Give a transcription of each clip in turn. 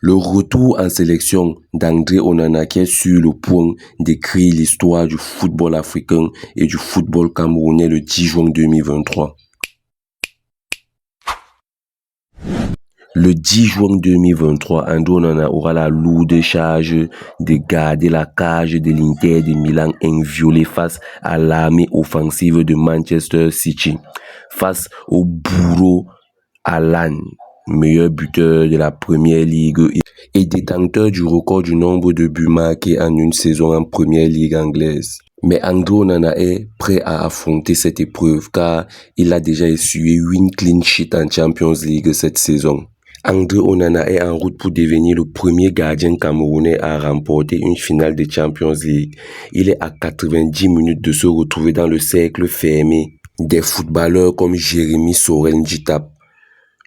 Le retour en sélection d'André Onana qui est sur le point d'écrire l'histoire du football africain et du football camerounais le 10 juin 2023. Le 10 juin 2023, André Onana aura la lourde charge de garder la cage de l'Inter de Milan inviolée face à l'armée offensive de Manchester City, face au bourreau Haaland, meilleur buteur de la Première Ligue et détenteur du record du nombre de buts marqués en une saison en Première Ligue anglaise. Mais André Onana est prêt à affronter cette épreuve car il a déjà essuyé 8 clean sheets en Champions League cette saison. André Onana est en route pour devenir le premier gardien camerounais à remporter une finale de Champions League. Il est à 90 minutes de se retrouver dans le cercle fermé des footballeurs comme Jérémy Sorel-Ndjitap,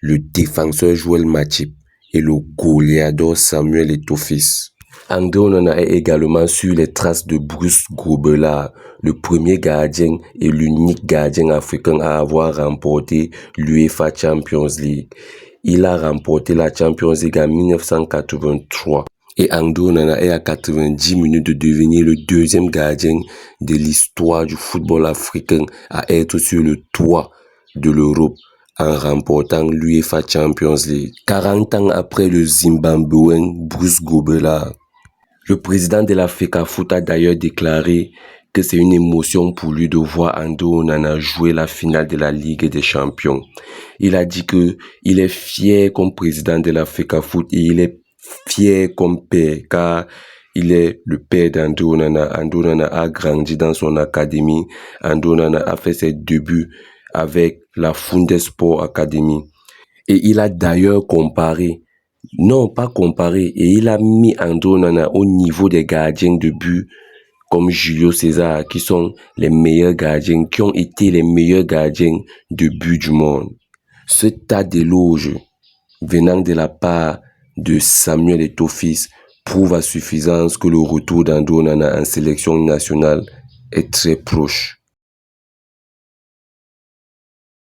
le défenseur Joël Matip et le goleador Samuel Eto'o-Fils. André Onana est également sur les traces de Bruce Grobbelaar, le premier gardien et l'unique gardien africain à avoir remporté l'UEFA Champions League. Il a remporté la Champions League en 1983 et André Onana est à 90 minutes de devenir le deuxième gardien de l'histoire du football africain à être sur le toit de l'Europe en remportant l'UEFA Champions League, 40 ans après le Zimbabwéen Bruce Grobbelaar. Le président de la FECAFOOT a d'ailleurs déclaré que c'est une émotion pour lui de voir André Onana jouer la finale de la Ligue des Champions. Il a dit que il est fier comme président de la FECAFOOT et il est fier comme père car il est le père d'André Onana. André Onana a grandi dans son académie. André Onana a fait ses débuts avec la Fundesport Academy. Et il a d'ailleurs et il a mis André Onana au niveau des gardiens de but comme Julio César, qui sont les meilleurs gardiens, qui ont été les meilleurs gardiens de but du monde. Ce tas d'éloges venant de la part de Samuel Eto'o-Fils prouve à suffisance que le retour d'André Onana en sélection nationale est très proche.